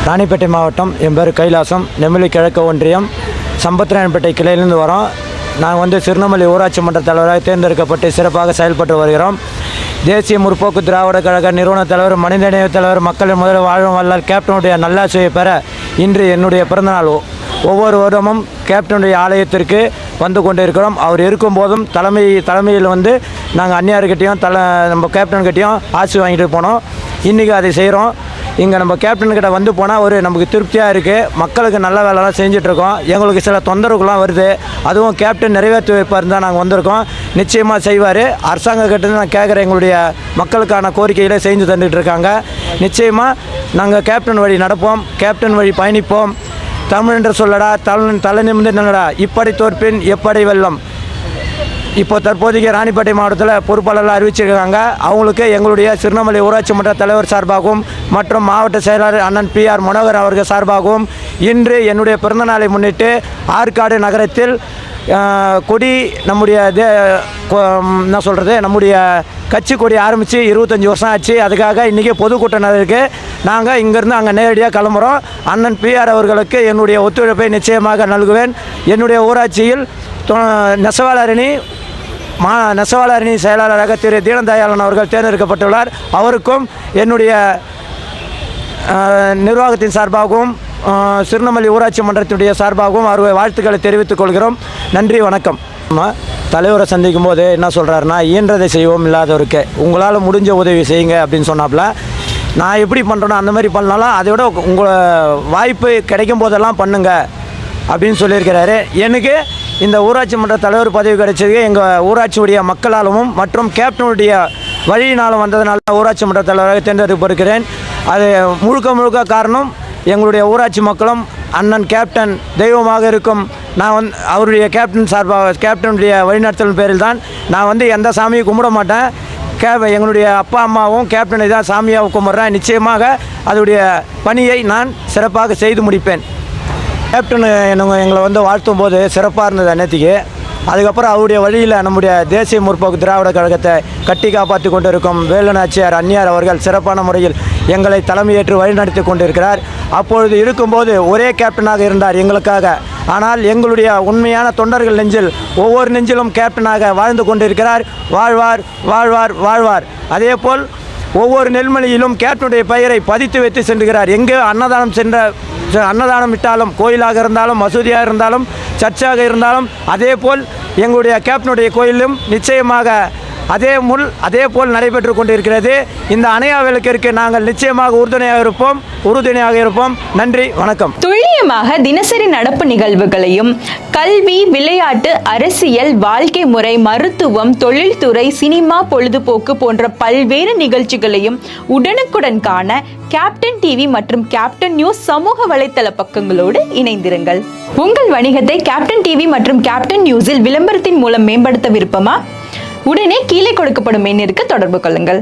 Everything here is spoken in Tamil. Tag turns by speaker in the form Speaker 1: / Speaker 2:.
Speaker 1: ராணிப்பேட்டை மாவட்டம். என் பேர் கைலாசம். நெமிலி கிழக்கு ஒன்றியம் சம்பத்ராயன்பேட்டை கிளையிலிருந்து வரோம். நாங்கள் திருநெல்வேலி ஊராட்சி மன்ற தலைவராக தேர்ந்தெடுக்கப்பட்டு சிறப்பாக செயல்பட்டு வருகிறோம். தேசிய முற்போக்கு திராவிட கழக நிறுவன தலைவர், மனிதநேய தலைவர், மக்களின் முதல் வாழும் வல்லால் கேப்டனுடைய நல்லாட்சியை பெற இன்று என்னுடைய பிறந்தநாள். ஒவ்வொரு வருடமும் கேப்டனுடைய ஆலயத்திற்கு வந்து கொண்டு இருக்கிறோம். அவர் இருக்கும்போதும் தலைமையில் நாங்கள் அந்நியார்கிட்டையும் நம்ம கேப்டன்கிட்டையும் ஆசி வாங்கிட்டு போனோம். இன்றைக்கி அதை செய்கிறோம். இங்கே நம்ம கேப்டன்கிட்ட போனால் நமக்கு திருப்தியாக இருக்குது. மக்களுக்கு நல்ல வேலைலாம் செஞ்சிட்ருக்கோம். எங்களுக்கு சில தொந்தரவுகள்லாம் வருது. அதுவும் கேப்டன் நிறைவேற்றி வைப்பார் தான் நாங்கள் வந்திருக்கோம். நிச்சயமாக செய்வார். அரசாங்கக்கிட்டேருந்து நான் கேட்குறேன், எங்களுடைய மக்களுக்கான கோரிக்கைகளை செஞ்சு தந்துட்டு இருக்காங்க. நிச்சயமாக நாங்கள் கேப்டன் வழி நடப்போம், கேப்டன் வழி பயணிப்போம். தமிழ் என்று சொல்லடா, தலை நிமிர்ந்து நில்லடா, இப்படி தோற்பின் எப்படி வெல்லம். இப்போ தற்போதைக்கு ராணிப்பேட்டை மாவட்டத்தில் பொறுப்பாளர்கள் அறிவிச்சிருக்காங்க. அவங்களுக்கு எங்களுடைய திருநெல்வேலி ஊராட்சி மன்ற தலைவர் சார்பாகவும் மற்றும் மாவட்ட செயலாளர் அண்ணன் PR மனோகர் அவர்கள் சார்பாகவும் இன்று என்னுடைய பிறந்தநாளை முன்னிட்டு ஆற்காடு நகரத்தில் கொடி நம்முடைய நம்முடைய கட்சி கொடி ஆரம்பித்து 25 வருஷம் ஆச்சு. அதுக்காக இன்றைக்கி பொதுக்கூட்டம் இருக்குது. நாங்கள் இங்கேருந்து அங்கே நேரடியாக கிளம்புறோம். அண்ணன் PR அவர்களுக்கு என்னுடைய ஒத்துழைப்பை நிச்சயமாக நல்குவேன். என்னுடைய ஊராட்சியில் நெசவாளரணி செயலாளராக திரு தீனதயாளன் அவர்கள் தேர்ந்தெடுக்கப்பட்டுள்ளார். அவருக்கும் என்னுடைய நிர்வாகத்தின் சார்பாகவும் திருநெல்வேலி ஊராட்சி மன்றத்தினுடைய சார்பாகவும் அவருடைய வாழ்த்துக்களை தெரிவித்துக் கொள்கிறோம். நன்றி, வணக்கம். தலைவரை சந்திக்கும் போது என்ன சொல்கிறாருன்னா, இயன்றதை செய்வோம், இல்லாதவருக்கு உங்களால் முடிஞ்ச உதவி செய்யுங்க அப்படின்னு சொன்னாப்புல. நான் எப்படி பண்ணுறேனோ அந்த மாதிரி பண்ணாலும் அதை விட உங்களை வாய்ப்பு கிடைக்கும் போதெல்லாம் பண்ணுங்க அப்படின்னு சொல்லியிருக்கிறாரு. எனக்கு இந்த ஊராட்சி மன்ற தலைவர் பதவி கிடைச்சது எங்கள் ஊராட்சியுடைய மக்களாலும் மற்றும் கேப்டனுடைய வழியினாலும் வந்ததுனால ஊராட்சி மன்ற தலைவராக தேர்ந்தெடுக்கப்பட்டிருக்கிறேன். அது முழுக்க காரணம் எங்களுடைய ஊராட்சி மக்களும் அண்ணன் கேப்டன் தெய்வமாக இருக்கும். நான் அவருடைய கேப்டனுடைய வழிநடத்தல் பேரில் தான் நான் எந்த சாமியை கும்பிட மாட்டேன். எங்களுடைய அப்பா அம்மாவும் கேப்டனை தான் சாமியாக கும்பிட்றேன். நிச்சயமாக அதோடைய பணியை நான் சிறப்பாக செய்து முடிப்பேன். கேப்டன் எங்களை வாழ்த்தும் போது சிறப்பாக இருந்தது அன்னைக்கு. அதுக்கப்புறம் அவருடைய வழியில் நம்முடைய தேசிய முற்போக்கு திராவிட கழகத்தை கட்டி காப்பாற்றி கொண்டு இருக்கும் வேலுநாச்சியார் அந்நியார் அவர்கள் சிறப்பான முறையில் எங்களை தலைமையேற்று வழிநடத்தி கொண்டிருக்கிறார். அப்பொழுது இருக்கும்போது ஒரே கேப்டனாக இருந்தார் எங்களுக்காக. ஆனால் எங்களுடைய உண்மையான தொண்டர்கள் நெஞ்சில் ஒவ்வொரு நெஞ்சிலும் கேப்டனாக வாழ்ந்து கொண்டிருக்கிறார். வாழ்வார் வாழ்வார் வாழ்வார். அதேபோல் ஒவ்வொரு நெல்மணியிலும் கேப்டனுடைய பெயரை பதித்து வைத்து சென்றுகிறார். எங்கே அன்னதானம் விட்டாலும், கோயிலாக இருந்தாலும், மசூதியாக இருந்தாலும், சர்ச்சாக இருந்தாலும், அதேபோல் எங்களுடைய கேப்டனுடைய கோயிலும் நிச்சயமாக அதே போல் நடைபெற்று கொண்டிருக்கிறது. இந்த அணையா விளக்கிற்கு நாங்கள் நிச்சயமாக உறுதுணையாக இருப்போம். நன்றி, வணக்கம்.
Speaker 2: துல்லியமாக தினசரி நடப்பு நிகழ்வுகளையும் கல்வி, விளையாட்டு, அரசியல், வாழ்க்கை முறை, மருத்துவம், தொழில்துறை, சினிமா, பொழுதுபோக்கு போன்ற பல்வேறு நிகழ்ச்சிகளையும் உடனுக்குடன் காண கேப்டன் டிவி மற்றும் கேப்டன் நியூஸ் சமூக வலைத்தள பக்கங்களோடு இணைந்திருங்கள். உங்கள் வணிகத்தை கேப்டன் டிவி மற்றும் கேப்டன் நியூஸில் விளம்பரத்தின் மூலம் மேம்படுத்த விருப்பமா? உடனே கீழே கொடுக்கப்படும் எண்ணிற்கு தொடர்பு கொள்ளுங்கள்.